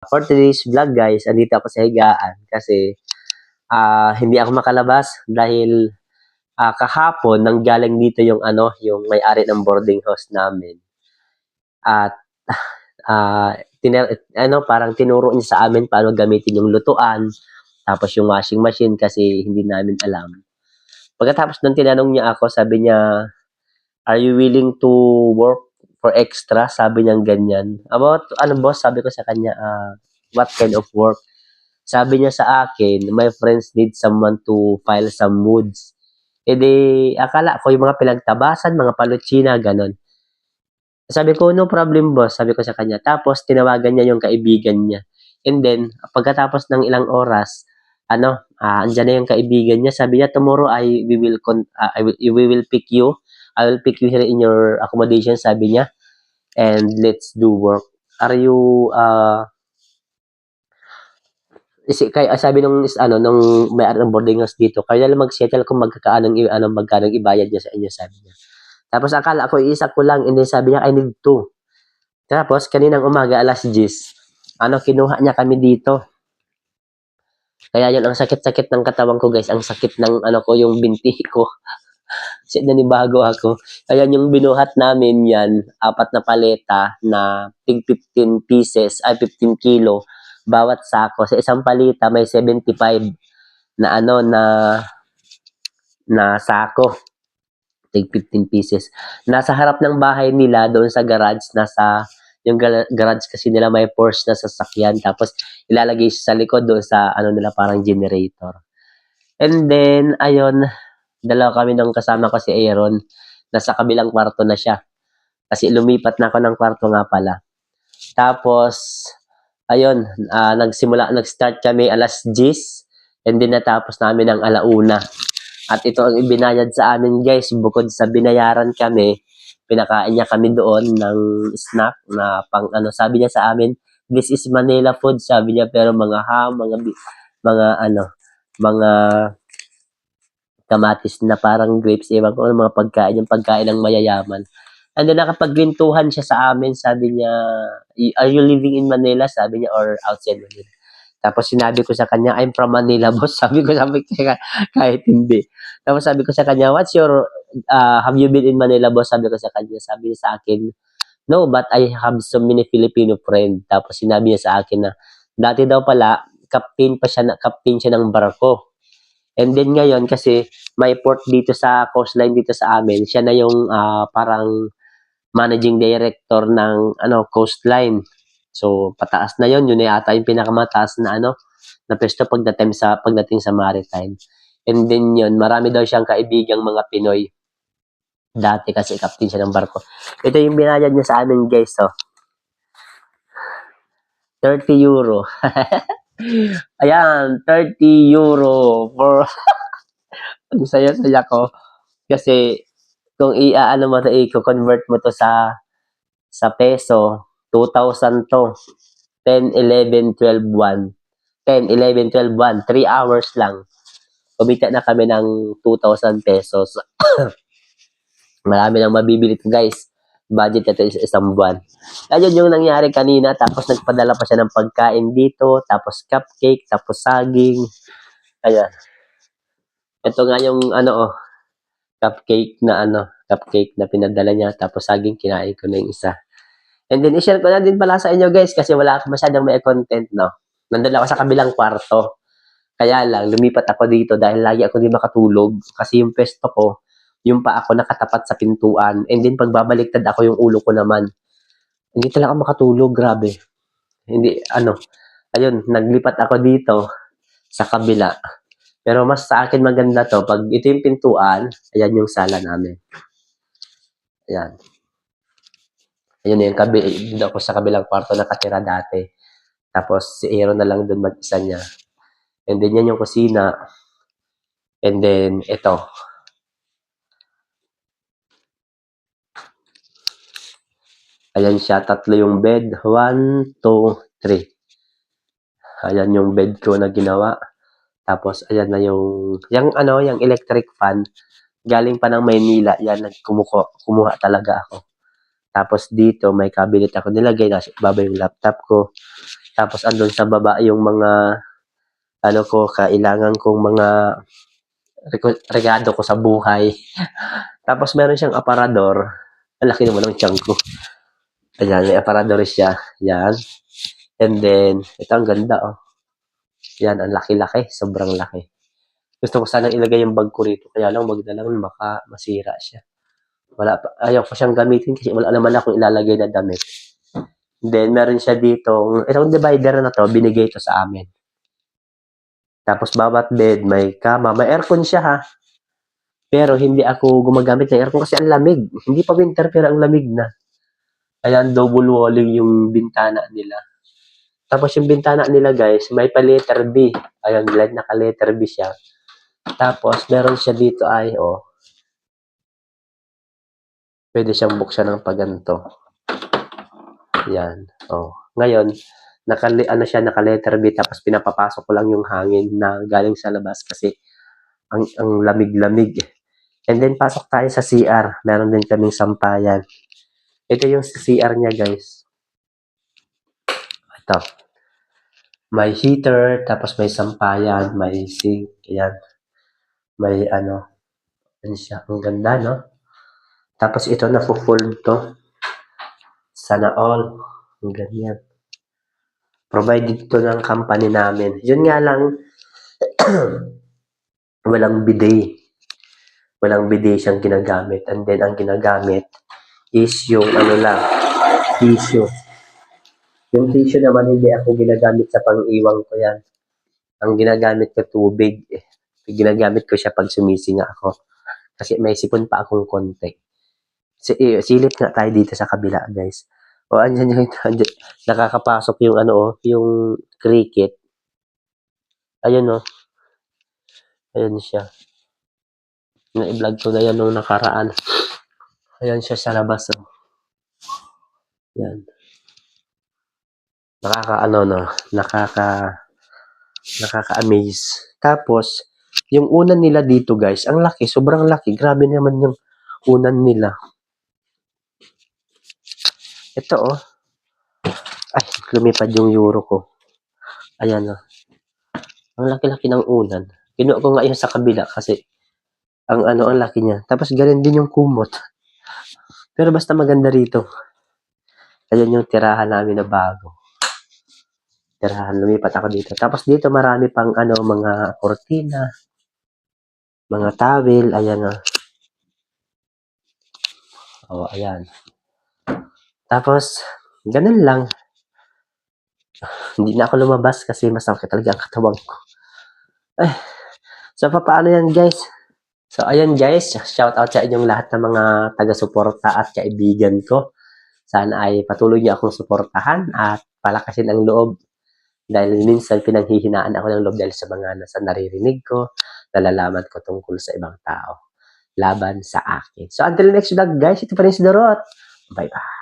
for today's vlog guys, andito ako sa higaan kasi hindi ako makalabas dahil kahapon nanggaling dito yung yung may-ari ng boarding house namin. At parang tinuro niya sa amin paano gamitin yung lutuan, tapos yung washing machine kasi hindi namin alam. Pagkatapos nung tinanong niya ako, sabi niya, "Are you willing to work for extra?" Sabi niya ganyan. About boss, sabi ko sa kanya, what kind of work? Sabi niya sa akin, my friends need someone to file some woods. E di, akala ko yung mga pinagtabasan, mga palutsina, ganon. Sabi ko, no problem boss, sabi ko sa kanya. Tapos, tinawagan niya yung kaibigan niya. And then, pagkatapos ng ilang oras, andyan na yung kaibigan niya. Sabi niya, tomorrow we will pick you. I will pick you here in your accommodation, sabi niya. And let's do work. Are you, sabi nung may-ari ng boarding house dito, kaya lang mag-settle kung magkano ibayad niya sa inyo, sabi niya. Tapos akala ko isa ko lang, and then sabi niya, I need 2. Tapos kaninang umaga, alas 10, kinuha niya kami dito. Kaya yun, ang sakit-sakit ng katawan ko guys, ang sakit ng yung binti ko. Kasi nanibago ako. Kaya yung binuhat namin yan, 4 na paleta na 15 pieces, 15 kilo bawat sako. Sa isang palita may 75 na na sako. 15 pieces. Nasa harap ng bahay nila, doon sa garage, yung garage kasi nila may Porsche na sasakyan. Tapos ilalagay sa likod doon sa nila parang generator. And then, ayun, dalawa kami ng kasama ko si Aaron. Nasa kabilang kwarto na siya. Kasi lumipat na ako ng kwarto nga pala. Tapos, ayun, nag-start kami alas 10. And then natapos namin ng 1:00. At ito ang ibinayad sa amin guys. Bukod sa binayaran kami, pinakain niya kami doon ng snack na sabi niya sa amin, this is Manila food, sabi niya, pero mga ham, mga kamatis na parang grapes, ewan ko mga pagkain, yung pagkain ng mayayaman. And then nakapagkwentuhan siya sa amin, sabi niya, are you living in Manila? Sabi niya, or outside Manila? Tapos sinabi ko sa kanya, I'm from Manila, boss. Sabi ko kahit hindi. Tapos sabi ko sa kanya, have you been in Manila, boss? Sabi ko sa kanya, sabi niya sa akin, no, but I have so many Filipino friend. Tapos sinabi niya sa akin na, dati daw pala, captain siya ng barko. And then ngayon, kasi may port dito sa coastline dito sa amin, siya na yung parang managing director ng coastline. So, pataas na yun na yata yung pinakamataas na na pwesto pagdating sa maritime. And then yun, marami daw siyang kaibigang mga Pinoy. Dati kasi captain siya ng barko. Ito yung binayad niya sa amin guys, 30 euro. Ayan, 30 euro for ang saya-saya ko. Kasi kung i-convert mo to sa peso, 2,000 to. 10, 11, 12, 1. 10, 11, 12, 1. 3 hours lang. Kumita na kami ng 2,000 pesos. Marami nang mabibili ko guys. Budget ito is isang buwan. Ayun yung nangyari kanina. Tapos nagpadala pa siya ng pagkain dito. Tapos cupcake. Tapos saging. Ayan. Ito nga yung cupcake na pinadala niya. Tapos saging, kinain ko na yung isa. And then, i-share ko na din pala sa inyo guys kasi wala ako masyadong may content, no? Nandun ako sa kabilang kwarto. Kaya lang, lumipat ako dito dahil lagi ako di makatulog. Kasi yung pesto ko, yung pa ako nakatapat sa pintuan. And then, pagbabaliktad ako, yung ulo ko naman. Hindi talaga makatulog, grabe. Hindi, ayun, naglipat ako dito sa kabila. Pero mas sa akin maganda to. Pag ito yung pintuan, ayan yung sala namin. Ayan. Ayun yung dito ako sa kabilang kwarto nakatira dati. Tapos si Aaron na lang doon mag-isa niya. And then yan yung kusina. And then ito. Ayan siya, 3 yung bed. 1, 2, 3. Ayan yung bed ko na ginawa. Tapos ayan na yung electric fan. Galing pa ng Maynila. Yan, kumuha talaga ako. Tapos dito, may cabinet ako nilagay. Nasa baba yung laptop ko. Tapos andun sa baba yung mga ano ko, kailangan kong mga regalo ko sa buhay. Tapos meron siyang aparador. Ang laki naman ng tiyan ko. Ayan, may aparador siya. Yan. And then, ito ang ganda, oh. Yan, ang laki-laki. Sobrang laki. Gusto ko sanang ilagay yung bag ko rito. Kaya lang, magdalang baka masira siya. Ayaw ko siyang gamitin kasi wala naman akong ilalagay na damit. Then, meron siya dito. Itong divider na to, binigay ito sa amin. Tapos, bawat bed, may kama. May aircon siya, ha. Pero, hindi ako gumagamit ng aircon kasi ang lamig. Hindi pa winter, pero ang lamig na. Ayan, double walling yung bintana nila. Tapos, yung bintana nila, guys, may pa letter B. Ayan, naka-letter B siya. Tapos, meron siya dito ay, oh. Pwede siyang buksan ng paganto. Yan. Oh. Ngayon, naka-letter B tapos pinapapasok ko lang yung hangin na galing sa labas kasi ang lamig-lamig. And then, pasok tayo sa CR. Meron din kaming sampayan. Ito yung CR niya, guys. Ito. May heater, tapos may sampayan, may sink. Ayan. May ano siya. Ang ganda, no? Tapos ito, na-fold to. Sana all. Ang ganyan. Provided to ng company namin. Yun nga lang, walang bidet. Walang bidet siyang ginagamit. And then, ang ginagamit is yung tissue. Yung tissue naman, hindi ako ginagamit sa pang-iwang ko yan. Ang ginagamit ko, tubig. Ginagamit ko siya pag sumisinga ako. Kasi may sipon pa akong konti. Silip nga tayo dito sa kabila, guys. O, andyan nakakapasok yung yung cricket. Ayun, Ayan siya. Na-vlog ko na yan nung nakaraan. Ayan siya sa labas, oh. Yan. Nakaka-amaze. Tapos, yung unan nila dito, guys, ang laki, sobrang laki. Grabe naman yung unan nila. Ito, oh. Ay, lumipad yung euro ko. Ayan, oh. Ang laki-laki ng unan. Kinuha ko nga yun sa kabila kasi ang laki niya. Tapos, ganun din yung kumot. Pero basta maganda rito. Ayan yung tirahan namin na bago. Lumipat ako dito. Tapos dito marami pang mga kortina, mga towel, ayan o. Oh, ayan. Tapos, ganun lang. Hindi na ako lumabas kasi masakit talaga ang katawan ko. So, paano yan, guys? So, ayan, guys. Shout out sa inyong lahat ng mga taga-suporta at kaibigan ko. Sana ay patuloy niyo akong suportahan at palakasin ang loob. Dahil minsan pinanghihinaan ako ng loob dahil sa mga nasa naririnig ko, nalalaman ko tungkol sa ibang tao. Laban sa akin. So, until next vlog, guys. Ito pa rin si Dorot. Bye-bye.